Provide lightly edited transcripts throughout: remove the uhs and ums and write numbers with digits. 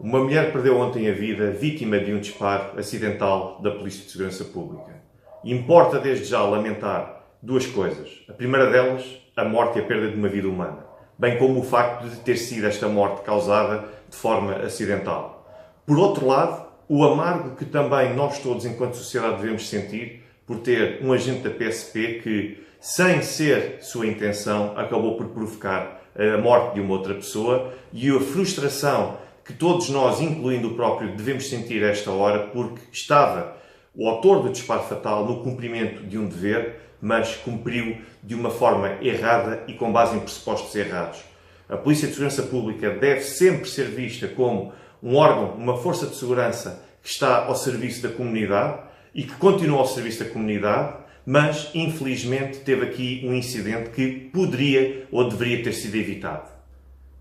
Uma mulher perdeu ontem a vida vítima de um disparo acidental da Polícia de Segurança Pública. Importa desde já lamentar duas coisas. A primeira delas, a morte e a perda de uma vida humana, bem como o facto de ter sido esta morte causada de forma acidental. Por outro lado, o amargo que também nós todos, enquanto sociedade, devemos sentir por ter um agente da PSP que, sem ser sua intenção, acabou por provocar a morte de uma outra pessoa, e a frustração que todos nós, incluindo o próprio, devemos sentir a esta hora, porque estava o autor do disparo fatal no cumprimento de um dever, mas cumpriu de uma forma errada e com base em pressupostos errados. A Polícia de Segurança Pública deve sempre ser vista como um órgão, uma força de segurança que está ao serviço da comunidade e que continua ao serviço da comunidade, mas, infelizmente, teve aqui um incidente que poderia ou deveria ter sido evitado.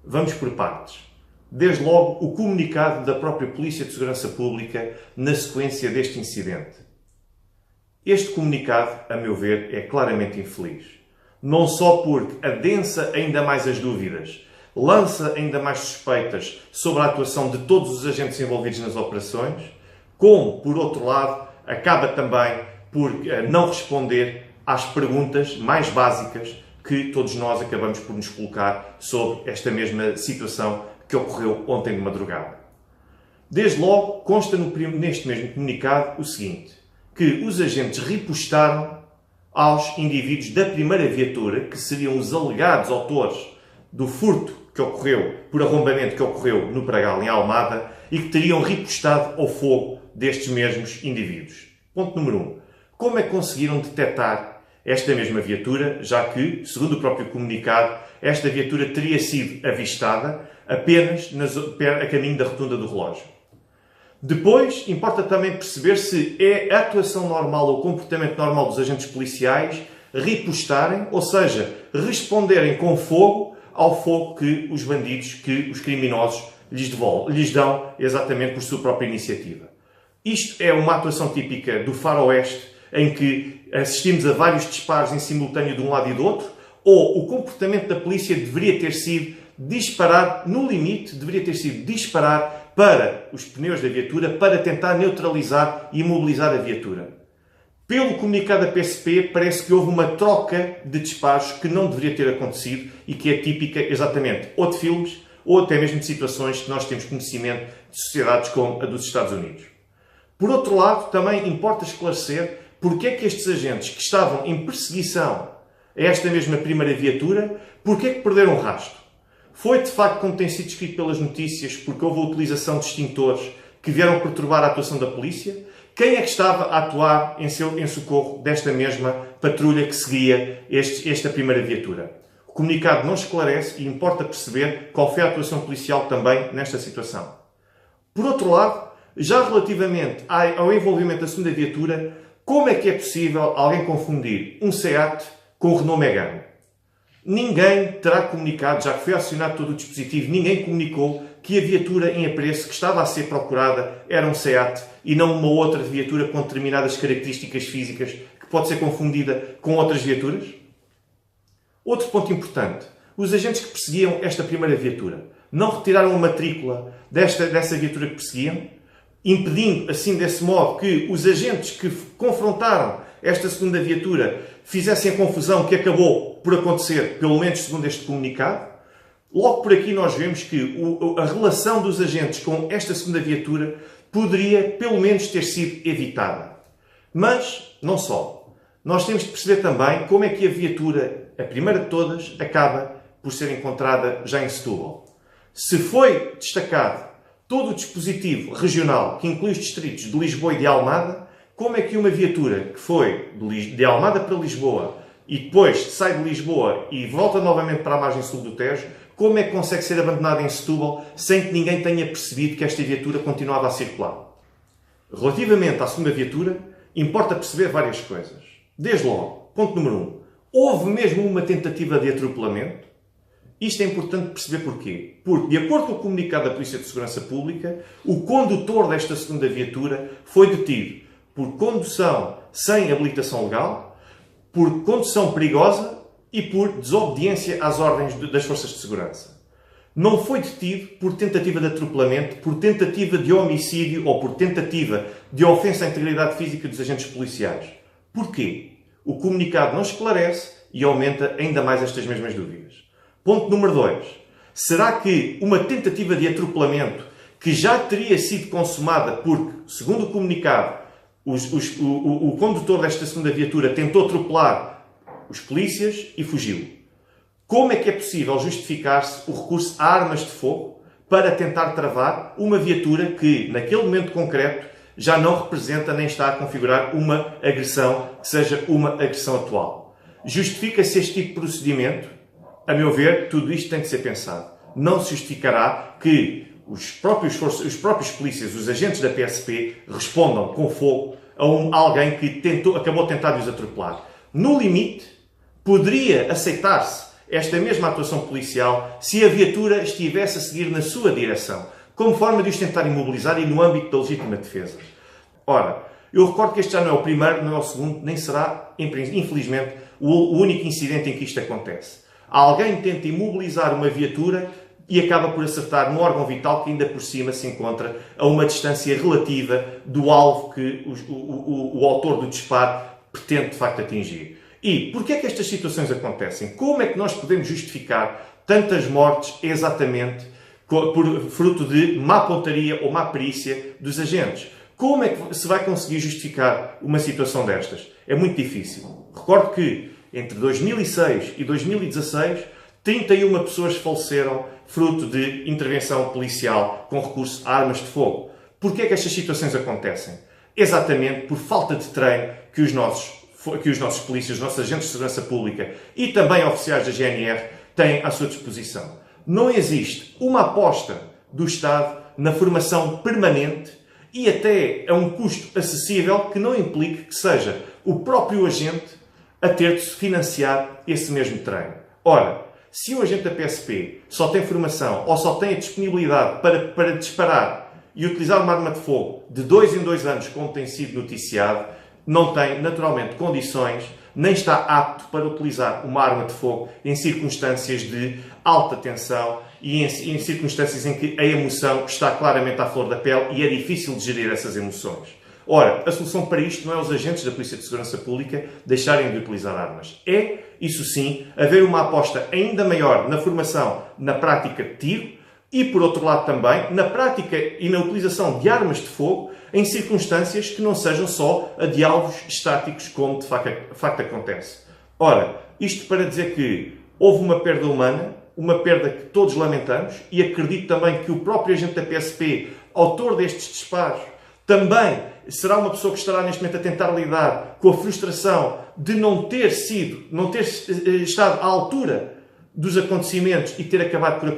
Vamos por partes. Desde logo, o comunicado da própria Polícia de Segurança Pública na sequência deste incidente. Este comunicado, a meu ver, é claramente infeliz. Não só porque adensa ainda mais as dúvidas, lança ainda mais suspeitas sobre a atuação de todos os agentes envolvidos nas operações, como, por outro lado, acaba também por não responder às perguntas mais básicas que todos nós acabamos por nos colocar sobre esta mesma situação que ocorreu ontem de madrugada. Desde logo, consta neste mesmo comunicado o seguinte, que os agentes ripostaram aos indivíduos da primeira viatura, que seriam os alegados autores do furto que ocorreu, por arrombamento que ocorreu no Pragal, em Almada, e que teriam ripostado ao fogo destes mesmos indivíduos. Ponto número 1. Como é que conseguiram detectar esta mesma viatura, já que, segundo o próprio comunicado, esta viatura teria sido avistada apenas a caminho da rotunda do relógio? Depois, importa também perceber se é a atuação normal ou o comportamento normal dos agentes policiais ripostarem, ou seja, responderem com fogo ao fogo que os bandidos, que os criminosos lhes dão exatamente por sua própria iniciativa. Isto é uma atuação típica do faroeste, em que assistimos a vários disparos em simultâneo de um lado e do outro, ou o comportamento da polícia deveria ter sido disparar, no limite, deveria ter sido disparar para os pneus da viatura para tentar neutralizar e imobilizar a viatura. Pelo comunicado da PSP, parece que houve uma troca de disparos que não deveria ter acontecido e que é típica, exatamente, ou de filmes, ou até mesmo de situações que nós temos conhecimento de sociedades como a dos Estados Unidos. Por outro lado, também importa esclarecer porque é que estes agentes que estavam em perseguição a esta mesma primeira viatura, porque é que perderam o rastro? Foi, de facto, como tem sido descrito pelas notícias, porque houve a utilização de extintores que vieram perturbar a atuação da polícia? Quem é que estava a atuar em socorro desta mesma patrulha que seguia esta primeira viatura? O comunicado não esclarece e importa perceber qual foi a atuação policial também nesta situação. Por outro lado, já relativamente ao envolvimento da segunda viatura, como é que é possível alguém confundir um SEAT com o Renault Megane? Ninguém terá comunicado, já que foi acionado todo o dispositivo, ninguém comunicou que a viatura em apreço que estava a ser procurada era um SEAT e não uma outra viatura com determinadas características físicas que pode ser confundida com outras viaturas? Outro ponto importante. Os agentes que perseguiam esta primeira viatura não retiraram a matrícula dessa viatura que perseguiam, impedindo, assim, desse modo, que os agentes que confrontaram esta segunda viatura fizessem a confusão que acabou por acontecer, pelo menos segundo este comunicado. Logo por aqui nós vemos que a relação dos agentes com esta segunda viatura poderia, pelo menos, ter sido evitada. Mas, não só. Nós temos de perceber também como é que a viatura, a primeira de todas, acaba por ser encontrada já em Setúbal. Se foi destacado todo o dispositivo regional que inclui os distritos de Lisboa e de Almada, como é que uma viatura que foi de Almada para Lisboa e depois sai de Lisboa e volta novamente para a margem sul do Tejo, como é que consegue ser abandonada em Setúbal sem que ninguém tenha percebido que esta viatura continuava a circular? Relativamente à segunda viatura, importa perceber várias coisas. Desde logo, ponto número 1, houve mesmo uma tentativa de atropelamento? Isto é importante perceber porquê. Porque, de acordo com o comunicado da Polícia de Segurança Pública, o condutor desta segunda viatura foi detido por condução sem habilitação legal, por condução perigosa e por desobediência às ordens das forças de segurança. não foi detido por tentativa de atropelamento, por tentativa de homicídio ou por tentativa de ofensa à integridade física dos agentes policiais. Porquê? O comunicado não esclarece e aumenta ainda mais estas mesmas dúvidas. Ponto número 2. Será que uma tentativa de atropelamento que já teria sido consumada porque, segundo o comunicado, o condutor desta segunda viatura tentou atropelar os polícias e fugiu? Como é que é possível justificar-se o recurso a armas de fogo para tentar travar uma viatura que, naquele momento concreto, já não representa nem está a configurar uma agressão que seja uma agressão atual? Justifica-se este tipo de procedimento? A meu ver, tudo isto tem que ser pensado. Não se justificará que os próprios polícias, os agentes da PSP, respondam com fogo a alguém que acabou de tentar os atropelar. No limite, poderia aceitar-se esta mesma atuação policial se a viatura estivesse a seguir na sua direção, como forma de os tentar imobilizar e no âmbito da legítima defesa. Ora, eu recordo que este já não é o primeiro, não é o segundo, nem será, infelizmente, o único incidente em que isto acontece. Alguém tenta imobilizar uma viatura e acaba por acertar no órgão vital que ainda por cima se encontra a uma distância relativa do alvo que o autor do disparo pretende de facto atingir. E porquê é que estas situações acontecem? Como é que nós podemos justificar tantas mortes exatamente por fruto de má pontaria ou má perícia dos agentes? Como é que se vai conseguir justificar uma situação destas? É muito difícil. Recordo que entre 2006 e 2016, 31 pessoas faleceram fruto de intervenção policial com recurso a armas de fogo. Porquê é que estas situações acontecem? Exatamente por falta de treino que os nossos polícias, os nossos agentes de segurança pública e também oficiais da GNR têm à sua disposição. Não existe uma aposta do Estado na formação permanente e até a um custo acessível que não implique que seja o próprio agente a ter de financiar esse mesmo treino. Ora, se um agente da PSP só tem formação ou só tem a disponibilidade para disparar e utilizar uma arma de fogo de 2 em 2 anos, como tem sido noticiado, não tem, naturalmente, condições, nem está apto para utilizar uma arma de fogo em circunstâncias de alta tensão e em circunstâncias em que a emoção está claramente à flor da pele e é difícil de gerir essas emoções. Ora, a solução para isto não é os agentes da Polícia de Segurança Pública deixarem de utilizar armas. É, isso sim, haver uma aposta ainda maior na formação, na prática de tiro e, por outro lado também, na prática e na utilização de armas de fogo em circunstâncias que não sejam só a de alvos estáticos, como de facto acontece. Ora, isto para dizer que houve uma perda humana, uma perda que todos lamentamos e acredito também que o próprio agente da PSP, autor destes disparos, também será uma pessoa que estará neste momento a tentar lidar com a frustração de não ter estado à altura dos acontecimentos e ter acabado por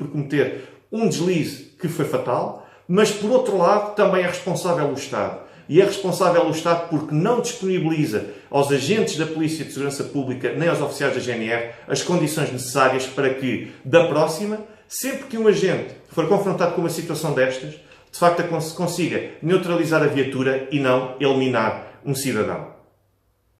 cometer um deslize que foi fatal, mas por outro lado também é responsável o Estado. E é responsável o Estado porque não disponibiliza aos agentes da Polícia de Segurança Pública nem aos oficiais da GNR as condições necessárias para que, da próxima, sempre que um agente for confrontado com uma situação destas, de facto consiga neutralizar a viatura e não eliminar um cidadão.